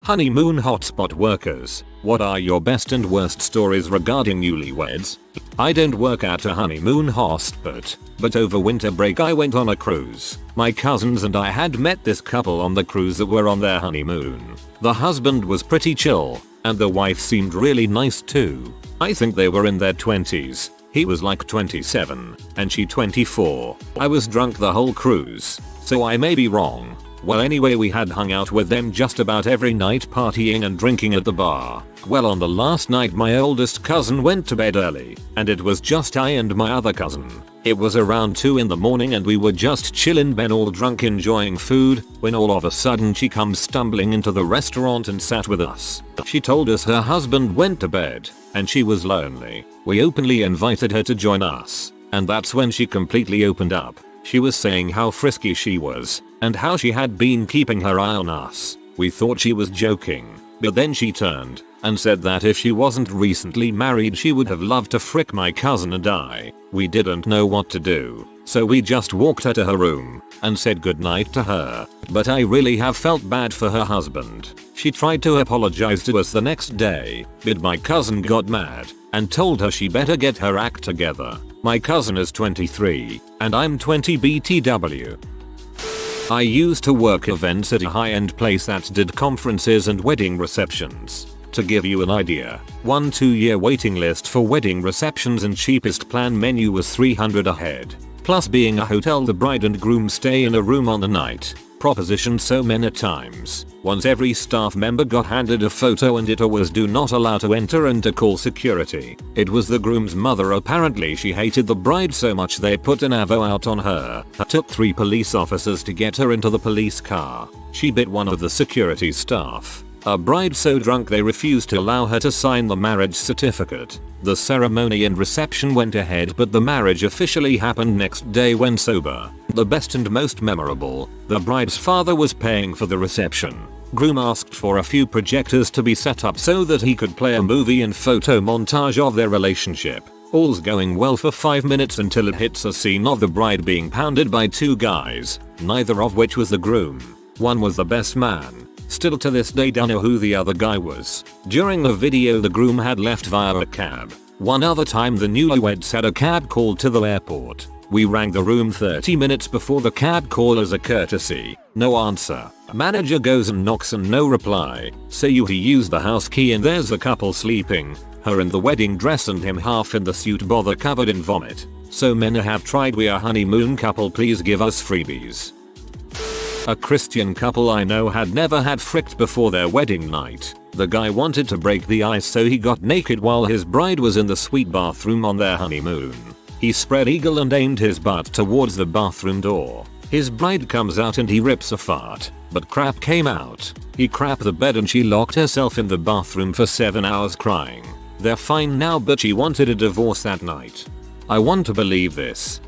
Honeymoon hotspot workers, what are your best and worst stories regarding newlyweds? I don't work at a honeymoon hotspot, but over winter break I went on a cruise. My cousins and I had met this couple on the cruise that were on their honeymoon. The husband was pretty chill, and the wife seemed really nice too. I think they were in their 20s. He was like 27, and she 24. I was drunk the whole cruise, so I may be wrong. Well, anyway, we had hung out with them just about every night, partying and drinking at the bar. Well, on the last night my oldest cousin went to bed early, and it was just I and my other cousin. It was around 2 in the morning and we were just chill in bed all drunk enjoying food, when all of a sudden she comes stumbling into the restaurant and sat with us. She told us her husband went to bed, and she was lonely. We openly invited her to join us, and that's when she completely opened up. She was saying how frisky she was, and how she had been keeping her eye on us. We thought she was joking, but then she turned and said that if she wasn't recently married she would have loved to frick my cousin and I. We didn't know what to do, so we just walked her to her room and said goodnight to her, but I really have felt bad for her husband. She tried to apologize to us the next day, but my cousin got mad and told her she better get her act together. My cousin is 23, and I'm 20 BTW. I used to work events at a high-end place that did conferences and wedding receptions. To give you an idea, 2-year waiting list for wedding receptions and cheapest plan menu was $300 a head. Plus being a hotel, the bride and groom stay in a room on the night. Propositioned so many times. Once every staff member got handed a photo and it was do not allow to enter and to call security. It was the groom's mother. Apparently she hated the bride so much they put an avo out on her. It took 3 police officers to get her into the police car. She bit one of the security staff. A bride so drunk they refused to allow her to sign the marriage certificate. The ceremony and reception went ahead, but the marriage officially happened next day when sober. The best and most memorable, the bride's father was paying for the reception. Groom asked for a few projectors to be set up so that he could play a movie and photo montage of their relationship. All's going well for 5 minutes until it hits a scene of the bride being pounded by 2 guys, neither of which was the groom. One was the best man. Still to this day don't know who the other guy was. During the video the groom had left via a cab. One other time the newlyweds had a cab called to the airport. We rang the room 30 minutes before the cab call as a courtesy. No answer. Manager goes and knocks and no reply. Say he used the house key and there's the couple sleeping. Her in the wedding dress and him half in the suit, bother covered in vomit. So many have tried. We are honeymoon couple, please give us freebies. A Christian couple I know had never had fricked before their wedding night. The guy wanted to break the ice, so he got naked while his bride was in the suite bathroom on their honeymoon. He spread eagle and aimed his butt towards the bathroom door. His bride comes out and he rips a fart, but crap came out. He crapped the bed and she locked herself in the bathroom for 7 hours crying. They're fine now, but she wanted a divorce that night. I want to believe this.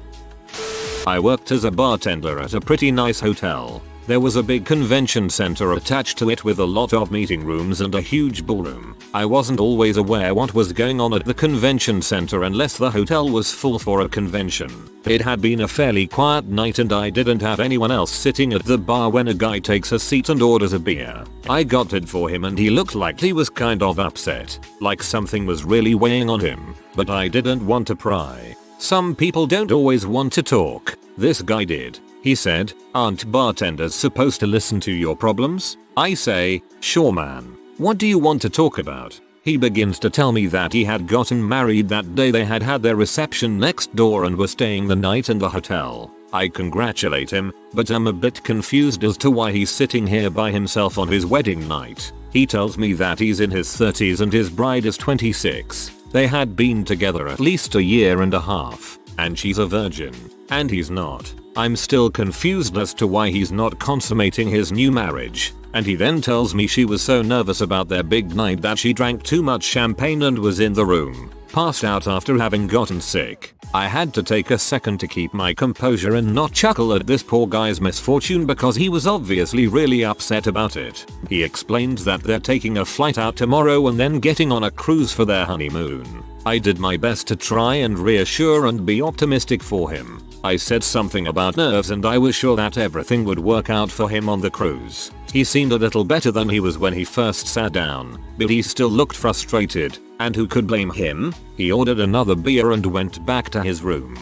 I worked as a bartender at a pretty nice hotel. There was a big convention center attached to it with a lot of meeting rooms and a huge ballroom. I wasn't always aware what was going on at the convention center unless the hotel was full for a convention. It had been a fairly quiet night and I didn't have anyone else sitting at the bar when a guy takes a seat and orders a beer. I got it for him and he looked like he was kind of upset, like something was really weighing on him, but I didn't want to pry. Some people don't always want to talk. This guy did. He said, "Aren't bartenders supposed to listen to your problems?" I say, "Sure man. What do you want to talk about?" He begins to tell me that he had gotten married that day. They had had their reception next door and were staying the night in the hotel. I congratulate him, but I'm a bit confused as to why he's sitting here by himself on his wedding night. He tells me that he's in his 30s and his bride is 26. They had been together at least 1.5 years, and she's a virgin, and he's not. I'm still confused as to why he's not consummating his new marriage, and he then tells me she was so nervous about their big night that she drank too much champagne and was in the room, passed out after having gotten sick. I had to take a second to keep my composure and not chuckle at this poor guy's misfortune because he was obviously really upset about it. He explained that they're taking a flight out tomorrow and then getting on a cruise for their honeymoon. I did my best to try and reassure and be optimistic for him. I said something about nerves and I was sure that everything would work out for him on the cruise. He seemed a little better than he was when he first sat down, but he still looked frustrated, and who could blame him? He ordered another beer and went back to his room.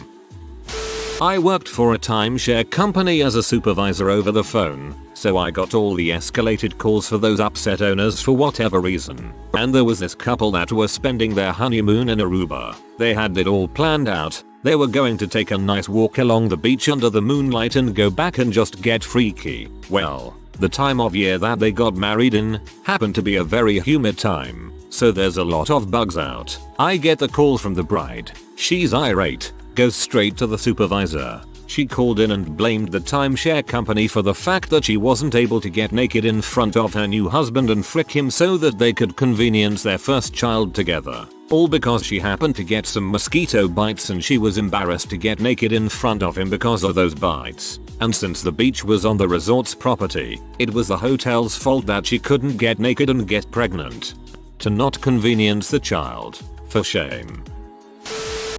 I worked for a timeshare company as a supervisor over the phone, so I got all the escalated calls for those upset owners for whatever reason. And there was this couple that were spending their honeymoon in Aruba. They had it all planned out. They were going to take a nice walk along the beach under the moonlight and go back and just get freaky. Well, the time of year that they got married in happened to be a very humid time, so there's a lot of bugs out. I get the call from the bride. She's irate. Goes straight to the supervisor. She called in and blamed the timeshare company for the fact that she wasn't able to get naked in front of her new husband and frick him so that they could convenience their first child together. All because she happened to get some mosquito bites and she was embarrassed to get naked in front of him because of those bites. And since the beach was on the resort's property, it was the hotel's fault that she couldn't get naked and get pregnant. To not convenience the child. For shame.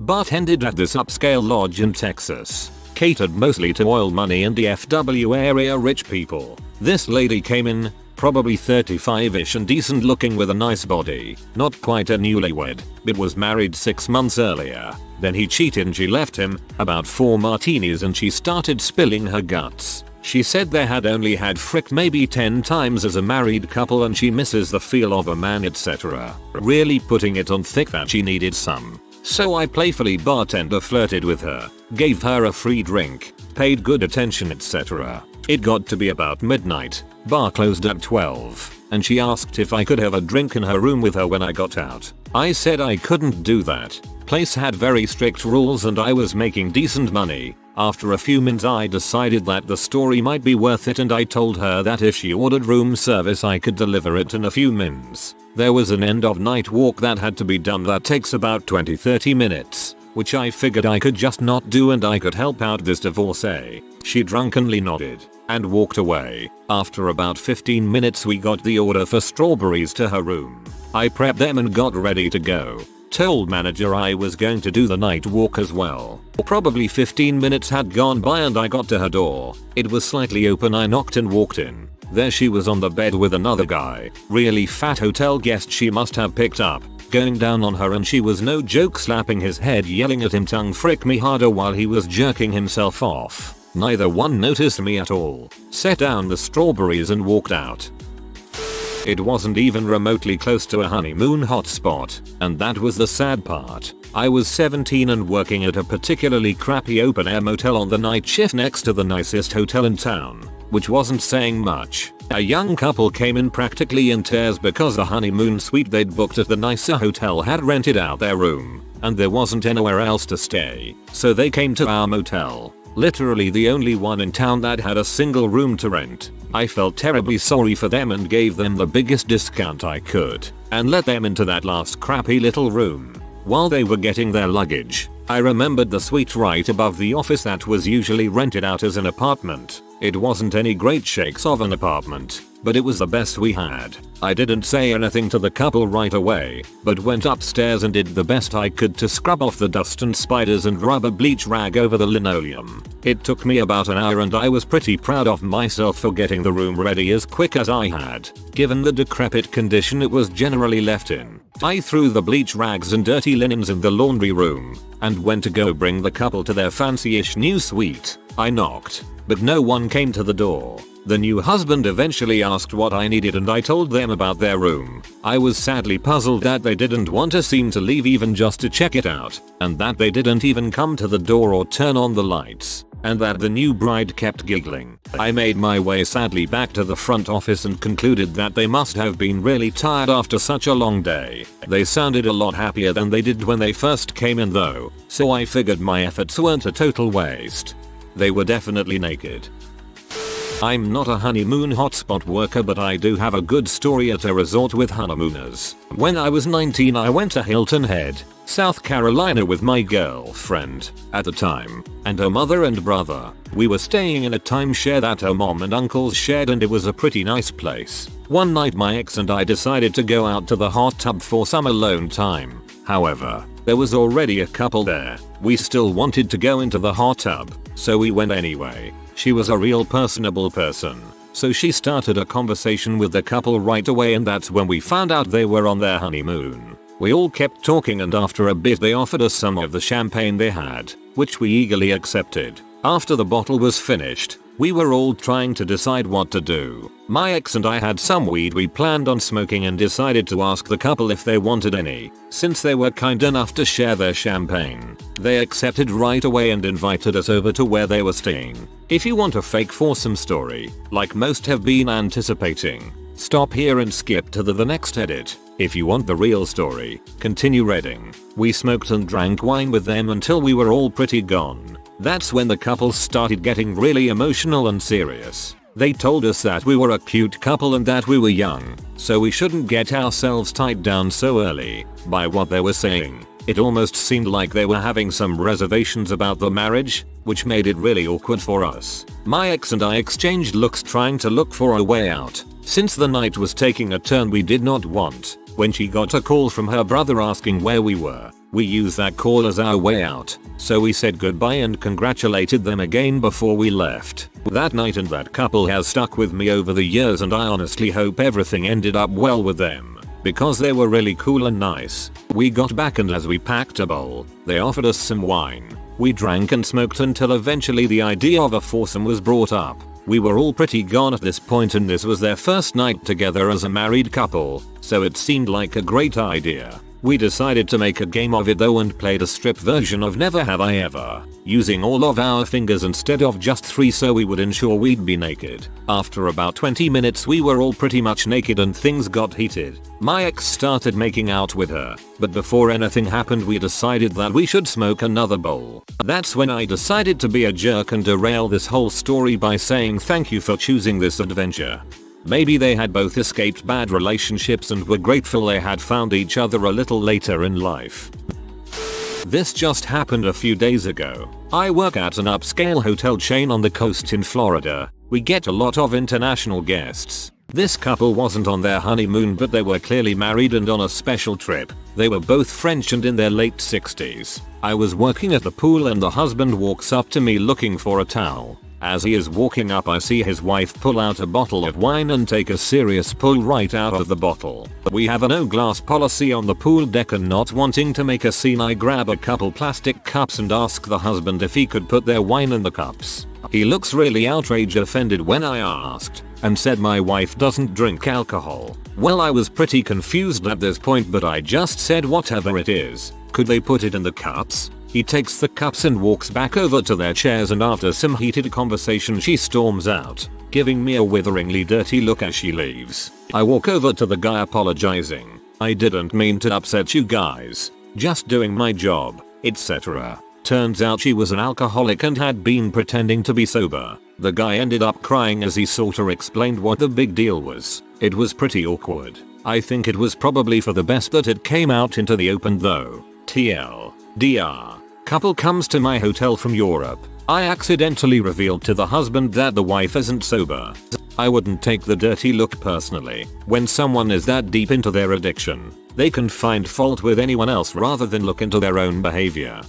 Bartended at this upscale lodge in Texas. Catered mostly to oil money and DFW area rich people. This lady came in, probably 35ish and decent looking with a nice body. Not quite a newlywed, but was married 6 months earlier. Then he cheated and she left him, about 4 martinis and she started spilling her guts. She said they had only had fricked maybe 10 times as a married couple and she misses the feel of a man, etc. Really putting it on thick that she needed some. So I playfully bartender flirted with her, gave her a free drink, paid good attention, etc. It got to be about midnight, bar closed at 12, and she asked if I could have a drink in her room with her when I got out. I said I couldn't do that. Place had very strict rules and I was making decent money. After a few minutes I decided that the story might be worth it and I told her that if she ordered room service I could deliver it in a few minutes. There was an end of night walk that had to be done that takes about 20-30 minutes, which I figured I could just not do and I could help out this divorcee. She drunkenly nodded and walked away. After about 15 minutes we got the order for strawberries to her room. I prepped them and got ready to go. Told manager I was going to do the night walk as well. Probably 15 minutes had gone by and I got to her door. It was slightly open. I knocked and walked in. There she was on the bed with another guy. Really fat hotel guest she must have picked up. Going down on her and she was no joke slapping his head yelling at him tongue frick me harder while he was jerking himself off. Neither one noticed me at all. Set down the strawberries and walked out. It wasn't even remotely close to a honeymoon hotspot, and that was the sad part. I was 17 and working at a particularly crappy open air motel on the night shift next to the nicest hotel in town, which wasn't saying much. A young couple came in practically in tears because the honeymoon suite they'd booked at the nicer hotel had rented out their room, and there wasn't anywhere else to stay, so they came to our motel. Literally the only one in town that had a single room to rent. I felt terribly sorry for them and gave them the biggest discount I could, and let them into that last crappy little room. While they were getting their luggage, I remembered the suite right above the office that was usually rented out as an apartment. It wasn't any great shakes of an apartment, but it was the best we had. I didn't say anything to the couple right away, but went upstairs and did the best I could to scrub off the dust and spiders and rub a bleach rag over the linoleum. It took me about an hour and I was pretty proud of myself for getting the room ready as quick as I had, given the decrepit condition it was generally left in. I threw the bleach rags and dirty linens in the laundry room, and went to go bring the couple to their fancy-ish new suite. I knocked, but no one came to the door. The new husband eventually asked what I needed and I told them about their room. I was sadly puzzled that they didn't want to seem to leave even just to check it out, and that they didn't even come to the door or turn on the lights, and that the new bride kept giggling. I made my way sadly back to the front office and concluded that they must have been really tired after such a long day. They sounded a lot happier than they did when they first came in though, so I figured my efforts weren't a total waste. They were definitely naked. I'm not a honeymoon hotspot worker, but I do have a good story at a resort with honeymooners. When I was 19 I went to Hilton Head, South Carolina with my girlfriend at the time, and her mother and brother. We were staying in a timeshare that her mom and uncles shared and it was a pretty nice place. One night my ex and I decided to go out to the hot tub for some alone time. However, there was already a couple there. We still wanted to go into the hot tub, so we went anyway. She was a real personable person, so she started a conversation with the couple right away, and that's when we found out they were on their honeymoon. We all kept talking, and after a bit they offered us some of the champagne they had, which we eagerly accepted. After the bottle was finished, we were all trying to decide what to do. My ex and I had some weed we planned on smoking and decided to ask the couple if they wanted any, since they were kind enough to share their champagne. They accepted right away and invited us over to where they were staying. If you want a fake foursome story, like most have been anticipating, stop here and skip to the next edit. If you want the real story, continue reading. We smoked and drank wine with them until we were all pretty gone. That's when the couple started getting really emotional and serious. They told us that we were a cute couple and that we were young, so we shouldn't get ourselves tied down so early. By what they were saying, it almost seemed like they were having some reservations about the marriage, which made it really awkward for us. My ex and I exchanged looks trying to look for a way out, since the night was taking a turn we did not want. When she got a call from her brother asking where we were, we used that call as our way out, so we said goodbye and congratulated them again before we left. That night and that couple has stuck with me over the years, and I honestly hope everything ended up well with them, because they were really cool and nice. We got back, and as we packed a bowl, they offered us some wine. We drank and smoked until eventually the idea of a foursome was brought up. We were all pretty gone at this point, and this was their first night together as a married couple, so it seemed like a great idea. We decided to make a game of it though and played a strip version of Never Have I Ever, using all of our fingers instead of just 3 so we would ensure we'd be naked. After about 20 minutes we were all pretty much naked and things got heated. My ex started making out with her, but before anything happened we decided that we should smoke another bowl. That's when I decided to be a jerk and derail this whole story by saying thank you for choosing this adventure. Maybe they had both escaped bad relationships and were grateful they had found each other a little later in life. This just happened a few days ago. I work at an upscale hotel chain on the coast in Florida. We get a lot of international guests. This couple wasn't on their honeymoon, but they were clearly married and on a special trip. They were both French and in their late 60s. I was working at the pool and the husband walks up to me looking for a towel. As he is walking up, I see his wife pull out a bottle of wine and take a serious pull right out of the bottle. We have a no glass policy on the pool deck, and not wanting to make a scene, I grab a couple plastic cups and ask the husband if he could put their wine in the cups. He looks really outraged offended when I asked, and said my wife doesn't drink alcohol. Well, I was pretty confused at this point, but I just said whatever it is, could they put it in the cups? He takes the cups and walks back over to their chairs, and after some heated conversation she storms out, giving me a witheringly dirty look as she leaves. I walk over to the guy apologizing. I didn't mean to upset you guys, just doing my job, etc. Turns out she was an alcoholic and had been pretending to be sober. The guy ended up crying as he sorta explained what the big deal was. It was pretty awkward. I think it was probably for the best that it came out into the open though. TLDR. Couple comes to my hotel from Europe. I accidentally revealed to the husband that the wife isn't sober. I wouldn't take the dirty look personally. When someone is that deep into their addiction, they can find fault with anyone else rather than look into their own behavior.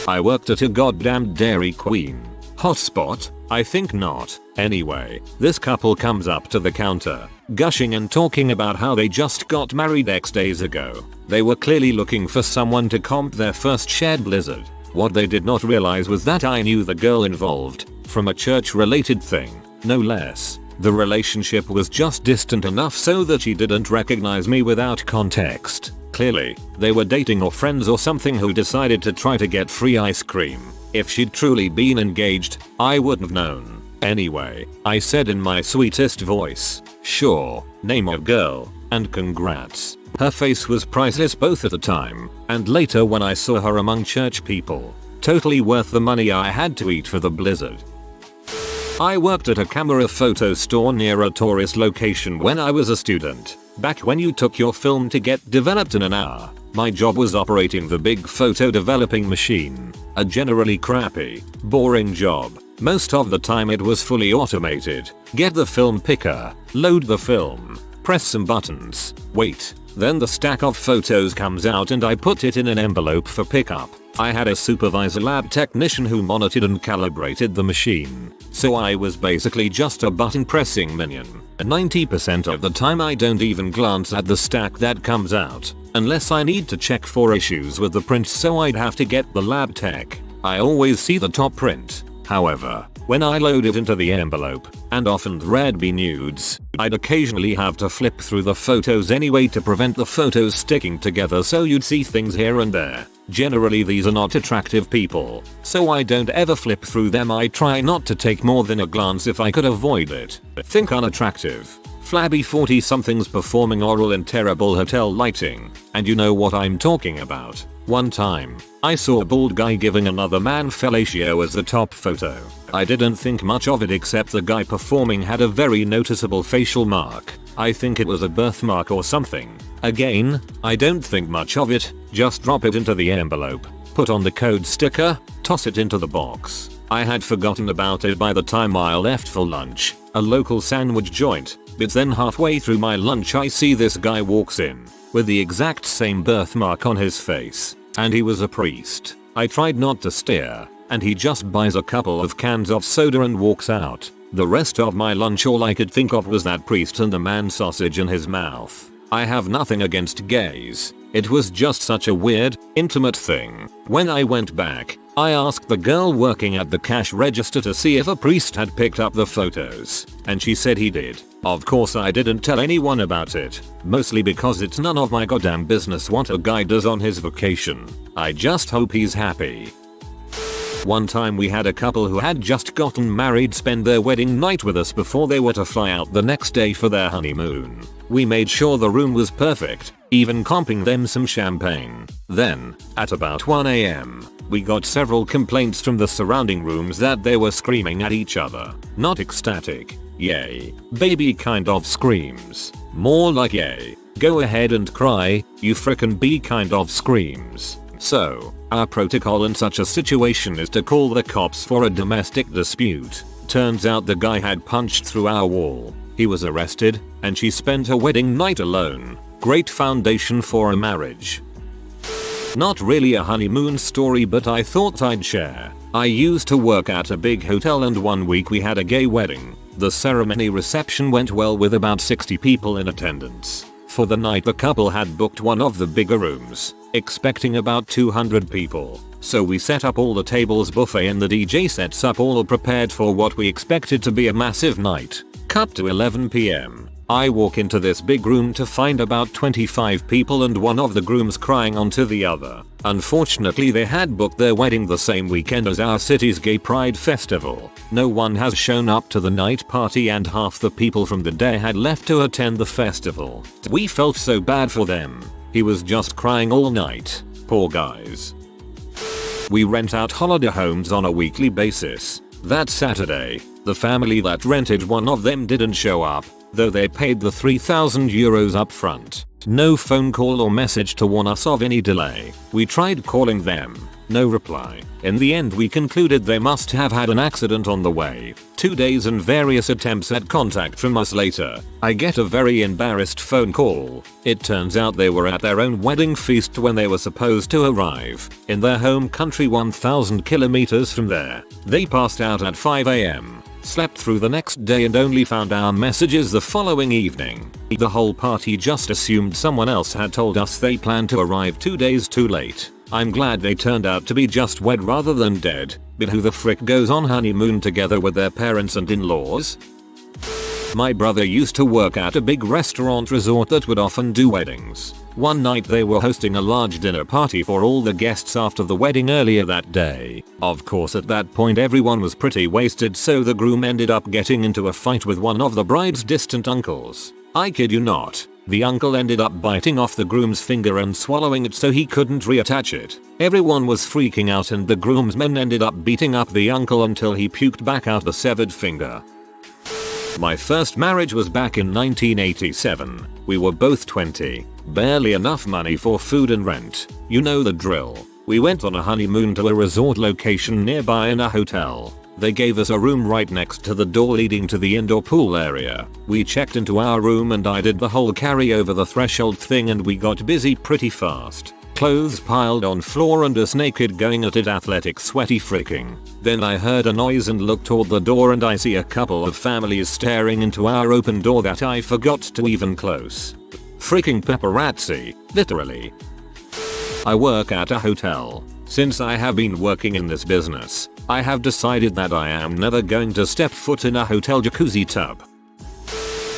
I worked at a goddamn Dairy Queen. Hotspot? I think not. Anyway, this couple comes up to the counter, gushing and talking about how they just got married X days ago. They were clearly looking for someone to comp their first shared blizzard. What they did not realize was that I knew the girl involved, from a church-related thing, no less. The relationship was just distant enough so that she didn't recognize me without context. Clearly, they were dating or friends or something who decided to try to get free ice cream. If she'd truly been engaged, I wouldn't have known. Anyway, I said in my sweetest voice, sure, name of girl, and congrats. Her face was priceless both at the time and later when I saw her among church people. Totally worth the money I had to eat for the blizzard. I worked at a camera photo store near a tourist location when I was a student. Back when you took your film to get developed in an hour. My job was operating the big photo developing machine. A generally crappy, boring job. Most of the time it was fully automated. Get the film picker, load the film, press some buttons, wait, Then the stack of photos comes out and I put it in an envelope for pickup. I had a supervisor lab technician who monitored and calibrated the machine, so I was basically just a button pressing minion. 90% of the time I don't even glance at the stack that comes out, unless I need to check for issues with the print, so I'd have to get the lab tech. I always see the top print. However, when I load it into the envelope, and often there'd be nudes, I'd occasionally have to flip through the photos anyway to prevent the photos sticking together, so you'd see things here and there. Generally these are not attractive people, so I don't ever flip through them. I try not to take more than a glance if I could avoid it. Think unattractive. Flabby 40 somethings performing oral in terrible hotel lighting, and you know what I'm talking about. One time, I saw a bald guy giving another man fellatio as the top photo. I didn't think much of it, except the guy performing had a very noticeable facial mark. I think it was a birthmark or something. Again, I don't think much of it, just drop it into the envelope, put on the code sticker, toss it into the box. I had forgotten about it by the time I left for lunch, a local sandwich joint, but then halfway through my lunch I see this guy walks in, with the exact same birthmark on his face, and he was a priest. I tried not to stare, and he just buys a couple of cans of soda and walks out. The rest of my lunch all I could think of was that priest and the man sausage in his mouth. I have nothing against gays. It was just such a weird, intimate thing. When I went back, I asked the girl working at the cash register to see if a priest had picked up the photos, and she said he did. Of course I didn't tell anyone about it, mostly because it's none of my goddamn business what a guy does on his vacation. I just hope he's happy. One time we had a couple who had just gotten married spend their wedding night with us before they were to fly out the next day for their honeymoon. We made sure the room was perfect, even comping them some champagne. Then, at about 1 AM, we got several complaints from the surrounding rooms that they were screaming at each other. Not ecstatic, yay, baby kind of screams. More like yay, go ahead and cry, you frickin' bee kind of screams. So, our protocol in such a situation is to call the cops for a domestic dispute. Turns out the guy had punched through our wall. He was arrested, and she spent her wedding night alone. Great foundation for a marriage. Not really a honeymoon story, but I thought I'd share. I used to work at a big hotel, and one week we had a gay wedding. The ceremony reception went well with about 60 people in attendance. For the night the couple had booked one of the bigger rooms, expecting about 200 people. So we set up all the tables buffet and the DJ sets up all prepared for what we expected to be a massive night. Cut to 11 PM. I walk into this big room to find about 25 people and one of the grooms crying onto the other. Unfortunately they had booked their wedding the same weekend as our city's gay pride festival. No one has shown up to the night party and half the people from the day had left to attend the festival. We felt so bad for them. He was just crying all night. Poor guys. We rent out holiday homes on a weekly basis. That Saturday, the family that rented one of them didn't show up, though they paid the €3,000 up front. No phone call or message to warn us of any delay. We tried calling them. No reply. In the end we concluded they must have had an accident on the way. 2 days and various attempts at contact from us later, I get a very embarrassed phone call. It turns out they were at their own wedding feast when they were supposed to arrive, in their home country 1,000 kilometers from there. They passed out at 5 AM. Slept through the next day and only found our messages the following evening. The whole party just assumed someone else had told us they planned to arrive 2 days too late. I'm glad they turned out to be just wed rather than dead, but who the frick goes on honeymoon together with their parents and in-laws? My brother used to work at a big restaurant resort that would often do weddings. One night they were hosting a large dinner party for all the guests after the wedding earlier that day. Of course at that point everyone was pretty wasted, so the groom ended up getting into a fight with one of the bride's distant uncles. I kid you not. The uncle ended up biting off the groom's finger and swallowing it so he couldn't reattach it. Everyone was freaking out and the groomsmen ended up beating up the uncle until he puked back out the severed finger. My first marriage was back in 1987. We were both 20. Barely enough money for food and rent. You know the drill. We went on a honeymoon to a resort location nearby in a hotel. They gave us a room right next to the door leading to the indoor pool area. We checked into our room and I did the whole carry over the threshold thing and we got busy pretty fast. Clothes piled on floor and us naked going at it, athletic, sweaty freaking. Then I heard a noise and looked toward the door and I see a couple of families staring into our open door that I forgot to even close. Freaking paparazzi, literally. I work at a hotel. Since I have been working in this business, I have decided that I am never going to step foot in a hotel jacuzzi tub.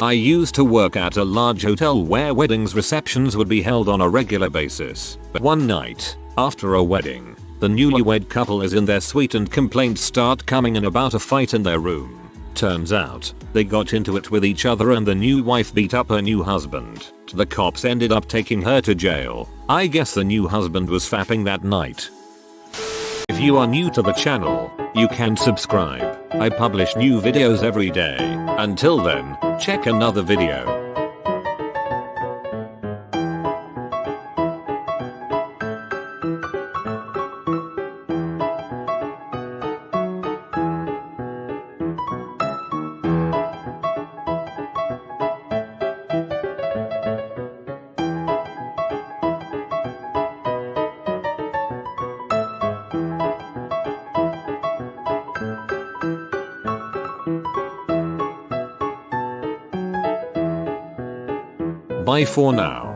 I used to work at a large hotel where weddings receptions would be held on a regular basis. But one night, after a wedding, the newlywed couple is in their suite and complaints start coming in about a fight in their room. Turns out, they got into it with each other and the new wife beat up her new husband. The cops ended up taking her to jail. I guess the new husband was fapping that night. If you are new to the channel, you can subscribe. I publish new videos every day. Until then, check another video. Bye for now.